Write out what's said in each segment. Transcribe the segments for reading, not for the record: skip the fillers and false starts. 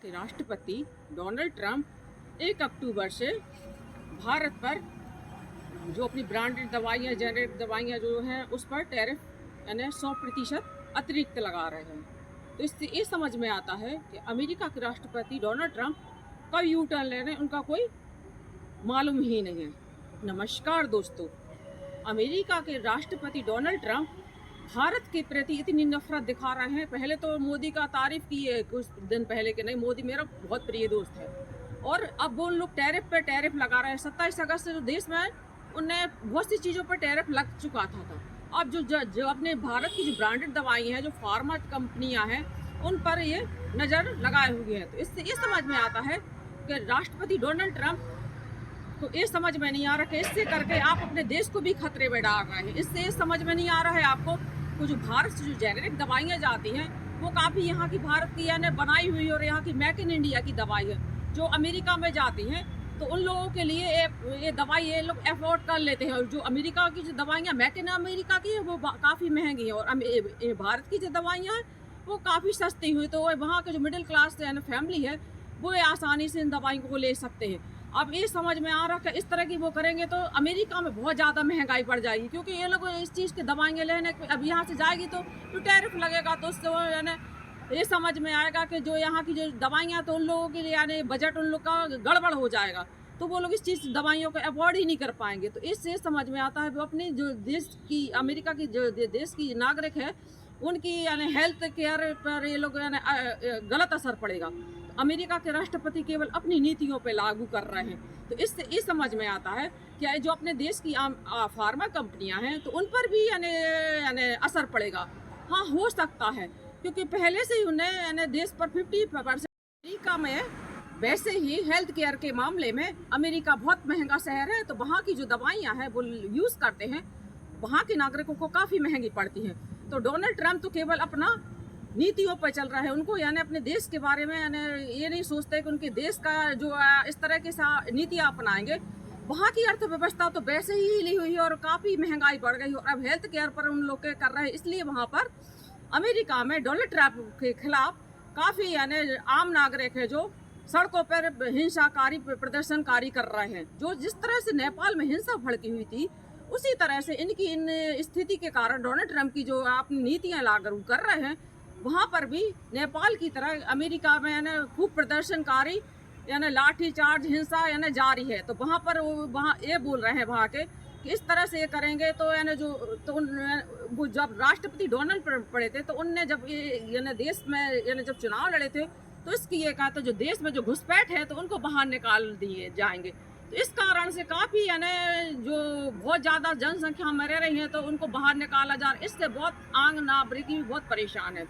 के राष्ट्रपति Donald Trump 1 अक्टूबर से भारत पर जो अपनी ब्रांडेड दवाइयाँ, जेनेरिक दवाइयाँ जो हैं उस पर टैरिफ यानी 100% अतिरिक्त लगा रहे हैं। तो इससे ये समझ में आता है कि अमेरिका के राष्ट्रपति डोनाल्ड ट्रंप कब यू टर्न ले रहे हैं उनका कोई मालूम ही नहीं है। नमस्कार दोस्तों, अमेरिका के राष्ट्रपति डोनाल्ड ट्रंप भारत के प्रति इतनी नफरत दिखा रहे हैं। पहले तो मोदी का तारीफ किए कुछ दिन पहले कि नहीं, मोदी मेरा बहुत प्रिय दोस्त है, और अब वो लोग टैरिफ पे टैरिफ लगा रहे हैं। 27 अगस्त से जो देश में उन्हें बहुत सी चीज़ों पर टैरिफ लग चुका था। अब जो अपने भारत की जो ब्रांडेड दवाई हैं, जो फार्मा कंपनियां हैं, उन पर ये नज़र लगाए हुए हैं। तो इससे ये समझ में आता है कि राष्ट्रपति डोनाल्ड ट्रंप को ये समझ में नहीं आ रहा कि इससे करके आप अपने देश को भी खतरे में डाल रहे हैं। इससे ये समझ में नहीं आ रहा है आपको को जो भारत से जो जेनेरिक दवाइयाँ जाती हैं वो काफ़ी यहाँ की भारत की यानी बनाई हुई और यहाँ की मेक इन इंडिया की दवाई है। जो अमेरिका में जाती हैं तो उन लोगों के लिए ये दवाई ये लोग अफोर्ड कर लेते हैं, और जो अमेरिका की जो दवाइयाँ मेक इन अमेरिका की है वो काफ़ी महंगी है, और भारत की जो दवाइयाँ हैं वो काफ़ी सस्ती हुई। तो वहाँ के जो मिडिल क्लास यानी फैमिली है वो आसानी से इन दवाइयों को ले सकते हैं। अब ये समझ में आ रहा है कि इस तरह की वो करेंगे तो अमेरिका में बहुत ज़्यादा महंगाई बढ़ जाएगी, क्योंकि ये लोग इस चीज़ की दवाइयाँ लेने अब यहाँ से जाएगी तो टैरिफ लगेगा, तो उससे वो यानी ये समझ में आएगा कि जो यहाँ की जो दवाइयाँ तो उन लोगों के लिए यानी बजट उन लोग का गड़बड़ हो जाएगा, तो वो लोग इस चीज़ दवाइयों को अवॉर्ड ही नहीं कर पाएंगे। तो इससे समझ में आता है वो अपनी जो देश की अमेरिका की जो देश की नागरिक है उनकी यानी हेल्थ केयर पर ये लोग यानी गलत असर पड़ेगा। अमेरिका के राष्ट्रपति केवल अपनी नीतियों पे लागू कर रहे हैं। तो इससे ये समझ में आता है कि जो अपने देश की फार्मा कंपनियां हैं तो उन पर भी यानी असर पड़ेगा। हाँ, हो सकता है, क्योंकि पहले से ही उन्हें यानी देश पर 50% अमेरिका में वैसे ही हेल्थ केयर के मामले में अमेरिका बहुत महंगा शहर है, तो वहाँ की जो दवाइयाँ हैं वो यूज़ करते हैं वहाँ के नागरिकों को काफ़ी महंगी पड़ती हैं। तो डोनाल्ड ट्रंप तो केवल अपना नीतियों पर चल रहा है, उनको यानी अपने देश के बारे में यानी ये नहीं सोचते कि उनके देश का जो इस तरह की नीतियाँ अपनाएंगे। वहाँ की अर्थव्यवस्था तो वैसे ही हिली हुई है और काफ़ी महंगाई बढ़ गई, और अब हेल्थ केयर पर उन लोग के कर रहे हैं, इसलिए वहाँ पर अमेरिका में डोनाल्ड ट्रंप के खिलाफ काफ़ी यानी आम नागरिक है जो सड़कों पर हिंसाकारी प्रदर्शनकारी कर रहे हैं। जो जिस तरह से नेपाल में हिंसा भड़की हुई थी उसी तरह से इनकी इन स्थिति के कारण डोनाल्ड ट्रंप की जो अपनी नीतियाँ लागू कर रहे हैं वहाँ पर भी नेपाल की तरह अमेरिका में यानी खूब प्रदर्शनकारी यानी लाठी चार्ज हिंसा यानी जारी है। तो वहाँ पर वहाँ ये बोल रहे हैं वहाँ के कि इस तरह से ये करेंगे तो यानी जो तो वो जब राष्ट्रपति डोनाल्ड ट्रंप पड़े थे तो उनने जब ये यानी देश में यानी जब चुनाव लड़े थे तो इसकी ये कहा था जो देश में जो घुसपैठ है तो उनको बाहर निकाल दिए जाएंगे। तो इस कारण से काफ़ी यानी जो बहुत ज़्यादा जनसंख्या में रह रही है तो उनको बाहर निकाला जा रहा है। इससे बहुत आम नागरिक भी बहुत परेशान है।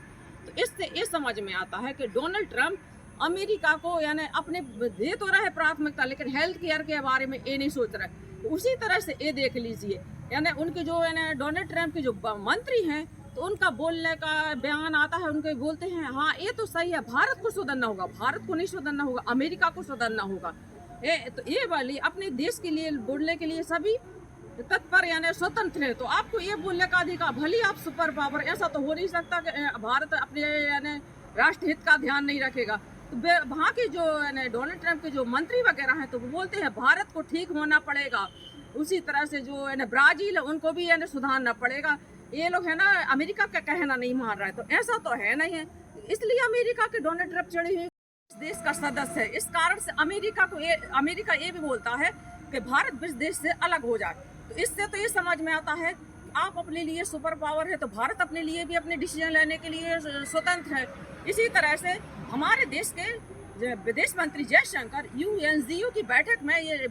तो इससे ये समझ में आता है कि डोनाल्ड ट्रंप अमेरिका को यानी अपने दे तो रहे प्राथमिकता, लेकिन हेल्थ केयर के बारे में ये नहीं सोच रहे। तो उसी तरह से ये देख लीजिए यानी उनके जो यानी डोनाल्ड ट्रंप के जो मंत्री हैं तो उनका बोलने का बयान आता है, उनके बोलते हैं हाँ ये तो सही है, भारत को सुधरना होगा, भारत को नहीं सुधरना होगा, अमेरिका को सुधरना होगा। तो ये वाली अपने देश के लिए बोलने के लिए सभी तत्पर यानी स्वतंत्र है। तो आपको ये बोलने का अधिकार, भले आप सुपर पावर, ऐसा तो हो नहीं सकता कि भारत अपने यानी राष्ट्रहित का ध्यान नहीं रखेगा। तो वहाँ के जो यानी डोनाल्ड ट्रंप के जो मंत्री वगैरह हैं तो वो बोलते हैं भारत को ठीक होना पड़ेगा। उसी तरह से जो यानी ब्राज़ील है उनको भी यानी सुधारना पड़ेगा। ये लोग है ना अमेरिका का कहना नहीं मान रहा है, तो ऐसा तो है नहीं है। इसलिए अमेरिका के डोनाल्ड ट्रंप चढ़े हुए देश का सदस्य है। इस कारण से अमेरिका ये भी बोलता है कि भारत इस देश से अलग हो जाए। तो इससे तो ये समझ में आता है आप अपने लिए सुपर पावर है तो भारत अपने लिए भी अपने डिसीजन लेने के लिए स्वतंत्र है। इसी तरह से हमारे देश के विदेश मंत्री जयशंकर UNGO की बैठक में ये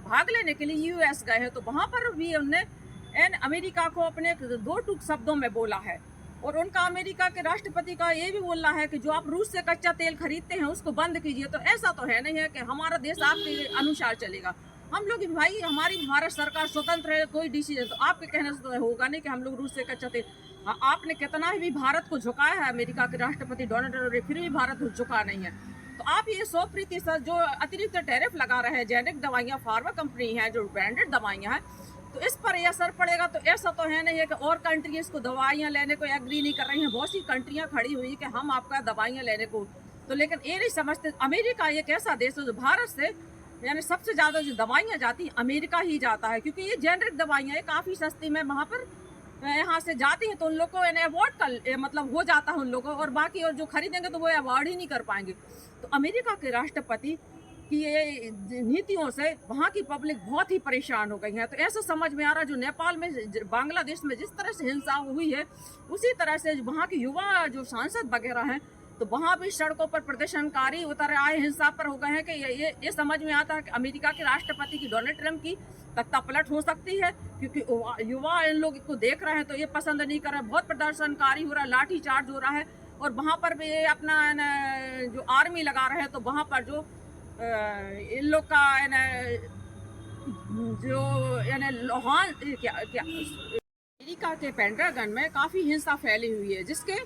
भाग लेने के लिए US गए हैं, तो वहाँ पर भी उन्होंने अमेरिका को अपने 2 टूक शब्दों में बोला है। और उनका अमेरिका के राष्ट्रपति का ये भी बोलना है कि जो आप रूस से कच्चा तेल खरीदते हैं उसको बंद कीजिए। तो ऐसा तो है नहीं है कि हमारा देश आपके अनुसार चलेगा। हम लोग भाई हमारी भारत सरकार स्वतंत्र है, कोई डिसीजन तो आपके कहने से तो होगा नहीं कि हम लोग रूस से कच्चा तेल। आपने कितना भी भारत को झुकाया है अमेरिका के राष्ट्रपति डोनाल्ड ट्रंप, फिर भी भारत झुका नहीं है। तो आप ये 100% जो अतिरिक्त टैरिफ लगा रहे हैं जेनेरिक दवाइयाँ, फार्मा कंपनी हैं जो ब्रांडेड दवाइयाँ हैं, तो इस पर ये असर पड़ेगा। तो ऐसा तो है नहीं है कि और कंट्रीज को दवाइयाँ लेने को एग्री नहीं कर रही हैं। बहुत सी कंट्रियाँ खड़ी हुई कि हम आपका दवाइयाँ लेने को तो लेकिन ये नहीं समझते अमेरिका एक ऐसा देश है जो भारत से यानी सबसे ज़्यादा जो दवाइयाँ जाती हैं अमेरिका ही जाता है, क्योंकि ये जेनरिक दवाइयाँ है काफ़ी सस्ती में वहाँ पर यहाँ से जाती हैं, तो उन लोग को यानी अवॉर्ड कर मतलब हो जाता है उन लोगों को, और बाकी और जो खरीदेंगे तो वो अवॉर्ड ही नहीं कर पाएंगे। तो अमेरिका के राष्ट्रपति कि ये नीतियों से वहाँ की पब्लिक बहुत ही परेशान हो गई है। तो ऐसा समझ में आ रहा है जो नेपाल में बांग्लादेश में जिस तरह से हिंसा हुई है उसी तरह से वहाँ के युवा जो सांसद वगैरह हैं तो वहाँ भी सड़कों पर प्रदर्शनकारी उतर आए हिंसा पर हो गए हैं कि ये समझ में आता है कि अमेरिका के राष्ट्रपति की डोनाल्ड ट्रंप की तख्ता पलट हो सकती है, क्योंकि युवा इन लोग को देख रहे हैं तो ये पसंद नहीं कर रहे, बहुत प्रदर्शनकारी हो रहा है, लाठी चार्ज हो रहा है, और वहाँ पर भी ये अपना जो आर्मी लगा रहे हैं, तो वहाँ पर जो इन लोग का जो लोहान क्या अमेरिका के पेंटागन में काफ़ी हिंसा फैली हुई है, जिसके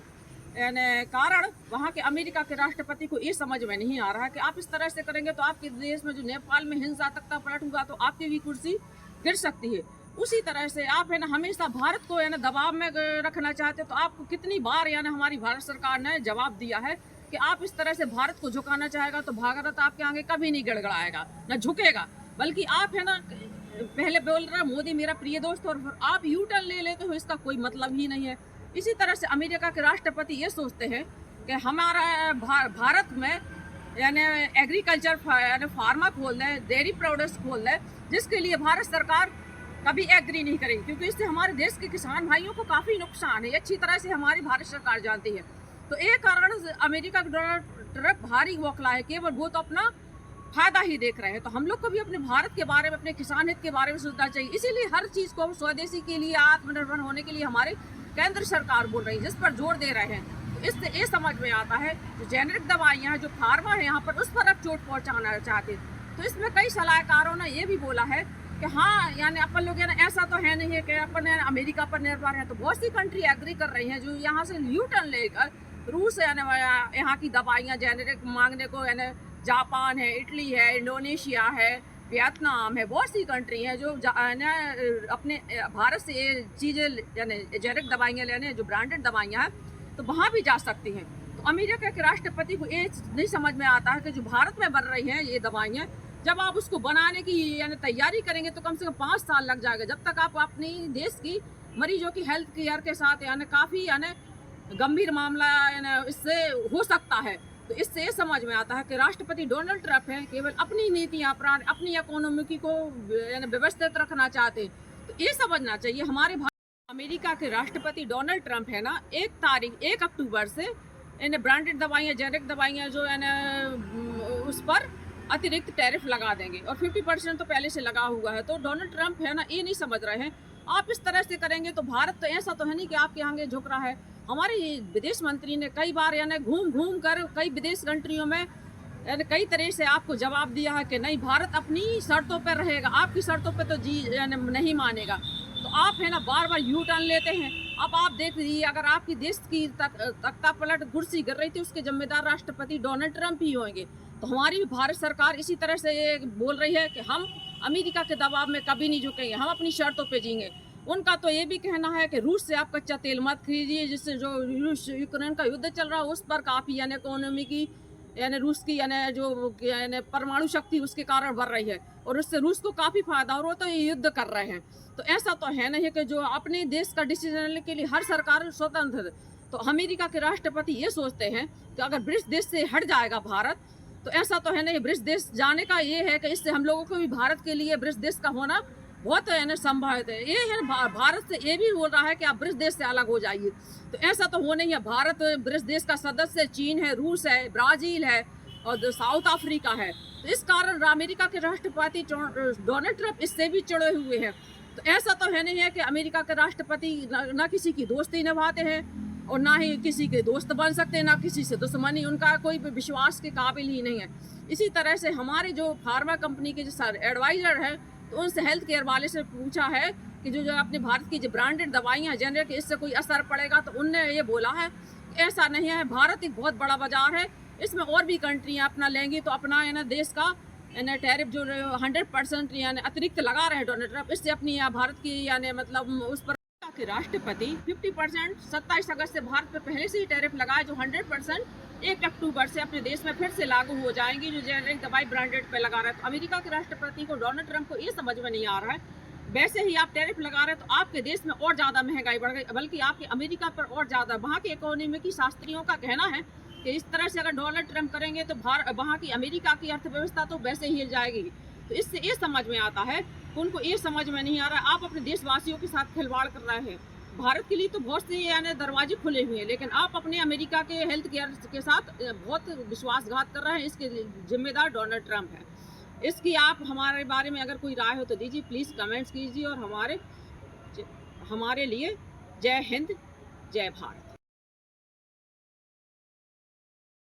कारण वहाँ के अमेरिका के राष्ट्रपति को ये समझ में नहीं आ रहा है कि आप इस तरह से करेंगे तो आपके देश में जो नेपाल में हिंसा तख्ता पलट हुआ तो आपकी भी कुर्सी गिर सकती है। उसी तरह से आप हमेशा भारत को दबाव में रखना चाहते हो, तो आपको कितनी बार हमारी भारत सरकार ने जवाब दिया है कि आप इस तरह से भारत को झुकाना चाहेगा तो भारत आपके आगे कभी नहीं गड़गड़ाएगा, न झुकेगा, बल्कि आप पहले बोल रहा मोदी मेरा प्रिय दोस्त और फिर आप यू टर्न ले लेते हो, इसका कोई मतलब ही नहीं है। इसी तरह से अमेरिका के राष्ट्रपति ये सोचते हैं कि हमारा भारत में एग्रीकल्चर फार्मा खोल दें, डेयरी प्रोडक्ट्स खोल दें, जिसके लिए भारत सरकार कभी एग्री नहीं करेगी, क्योंकि इससे हमारे देश के किसान भाइयों को काफ़ी नुकसान है, अच्छी तरह से हमारी भारत सरकार जानती है। तो एक कारण अमेरिका का डोनाल्ड ट्रंप भारी बौखला है, केवल वो तो अपना फायदा ही देख रहे हैं। तो हम लोग को भी अपने भारत के बारे में, अपने किसान हित के बारे में सोचना चाहिए। इसीलिए हर चीज़ को स्वदेशी के लिए, आत्मनिर्भर होने के लिए हमारे केंद्र सरकार बोल रही है, जिस पर जोर दे रहे हैं। तो इससे ये समझ में आता है जो जेनरिक दवाइयाँ हैं, जो फार्मा है यहाँ पर, उस पर अब चोट पहुँचाना चाहते हैं। तो इसमें कई सलाहकारों ने ये भी बोला है कि हाँ अपन लोग ऐसा तो है नहीं है कि अपन अमेरिका पर निर्भर है, तो बहुत सी कंट्री एग्री कर रही हैं जो यहाँ से यू टर्न लेकर रूस यहाँ की दवाइयाँ जेनरिक मांगने को जापान है, इटली है, इंडोनेशिया है, वियतनाम है, बहुत सी कंट्री हैं जो अपने भारत से ये चीज़ें जेनरिक दवाइयाँ लेने, जो ब्रांडेड दवाइयाँ हैं, तो वहाँ भी जा सकती हैं। तो अमेरिका के राष्ट्रपति को ये नहीं समझ में आता है कि जो भारत में बन रही हैं ये दवाइयाँ, जब आप उसको बनाने की तैयारी करेंगे तो कम से कम 5 साल लग जाएगा, जब तक आप अपनी देश की मरीजों की हेल्थ केयर के साथ काफ़ी गंभीर मामला इससे हो सकता है। तो इससे ये समझ में आता है कि राष्ट्रपति डोनाल्ड ट्रंप है केवल अपनी नीतियाँ अपनी इकोनॉमी को व्यवस्थित रखना चाहते हैं। तो ये समझना चाहिए हमारे अमेरिका के राष्ट्रपति डोनाल्ड ट्रंप है 1 अक्टूबर से ब्रांडेड दवाइयाँ, जेनरिक दवाइयाँ जो उस पर अतिरिक्त टैरिफ लगा देंगे, और 50% तो पहले से लगा हुआ है। तो डोनाल्ड ट्रंप है ये नहीं समझ रहे हैं आप इस तरह से करेंगे तो भारत तो ऐसा तो है नहीं कि आपके आगे झुक रहा है। हमारे विदेश मंत्री ने कई बार घूम कर कई विदेश कंट्रियों में कई तरह से आपको जवाब दिया है कि नहीं, भारत अपनी शर्तों पर रहेगा, आपकी शर्तों पर तो नहीं मानेगा। तो आप बार बार यू टर्न लेते हैं। अब आप देख लीजिए, अगर आपकी देश की तख्ता पलट कुर्सी गिर रही थी उसके जिम्मेदार राष्ट्रपति डोनाल्ड ट्रंप ही होंगे। तो हमारी भी भारत सरकार इसी तरह से ये बोल रही है कि हम अमेरिका के दबाव में कभी नहीं झुकेंगे, हम अपनी शर्तों पे जीएंगे। उनका तो ये भी कहना है कि रूस से आप कच्चा तेल मत खरीदिए, जिससे जो रूस यूक्रेन का युद्ध चल रहा है उस पर काफ़ी इकोनॉमी की रूस की जो परमाणु शक्ति उसके कारण बढ़ रही है, और उससे रूस को काफ़ी फायदा, और वो तो ये युद्ध कर रहे हैं। तो ऐसा तो है नहीं कि जो अपने देश का डिसीजन लेने के लिए हर सरकार स्वतंत्र है। तो अमेरिका के राष्ट्रपति ये सोचते हैं कि अगर ब्रिक्स देश से हट जाएगा भारत, तो ऐसा तो है नहीं, ब्रिक्स देश जाने का ये है कि इससे हम लोगों को भी भारत के लिए ब्रिक्स देश का होना बहुत संभावित है। ये है भारत से ये भी बोल रहा है कि आप ब्रिक्स देश से अलग हो जाइए। तो ऐसा तो हो नहीं है, भारत ब्रिक्स देश का सदस्य चीन है, रूस है, ब्राज़ील है और साउथ अफ्रीका है। तो इस कारण अमेरिका के राष्ट्रपति डोनाल्ड ट्रंप इससे भी चिड़े हुए हैं। तो ऐसा तो है नहीं है कि अमेरिका के राष्ट्रपति ना किसी की दोस्ती निभाते हैं और ना ही किसी के दोस्त बन सकते हैं, ना किसी से दुश्मनी, उनका कोई विश्वास के काबिल ही नहीं है। इसी तरह से हमारे जो फार्मा कंपनी के जो एडवाइज़र हैं, तो उनसे हेल्थ केयर वाले से पूछा है कि जो अपने भारत की जो ब्रांडेड दवाइयाँ जेनरिक, इससे कोई असर पड़ेगा। तो उनने ये बोला है ऐसा नहीं है, भारत एक बहुत बड़ा बाजार है, इसमें और भी कंट्रियाँ अपना लेंगी, तो अपना देश का टैरिफ जो 100% अतिरिक्त लगा रहे हैं डोनाल्ड ट्रंप, इससे अपनी भारत की मतलब उस पर के राष्ट्रपति 50% 27 अगस्त से भारत पर पहले से ही टैरिफ लगाए, जो 100% 1 अक्टूबर से अपने देश में फिर से लागू हो जाएंगी, जो जेनेरिक दवाई ब्रांडेड पे लगा रहा है। तो अमेरिका के राष्ट्रपति को, डोनाल्ड ट्रंप को ये समझ में नहीं आ रहा है, वैसे ही आप टैरिफ लगा रहे हैं तो आपके देश में और ज़्यादा महंगाई बढ़ गई, बल्कि आपके अमेरिका पर और ज़्यादा। वहाँ के इकोनॉमी की शास्त्रियों का कहना है कि इस तरह से अगर डोनाल्ड ट्रंप करेंगे तो वहाँ की अमेरिका की अर्थव्यवस्था तो वैसे ही हिल जाएगी। तो इससे ये समझ में आता है, उनको ये समझ में नहीं आ रहा है, आप अपने देशवासियों के साथ खिलवाड़ कर रहे हैं। भारत के लिए तो बहुत से यानी दरवाजे खुले हुए हैं, लेकिन आप अपने अमेरिका के हेल्थ केयर के साथ बहुत विश्वासघात कर रहे हैं। इसके जिम्मेदार डोनाल्ड ट्रंप है। इसकी आप हमारे बारे में अगर कोई राय हो तो दीजिए, प्लीज़ कमेंट्स कीजिए। और हमारे लिए जय हिंद, जय भारत।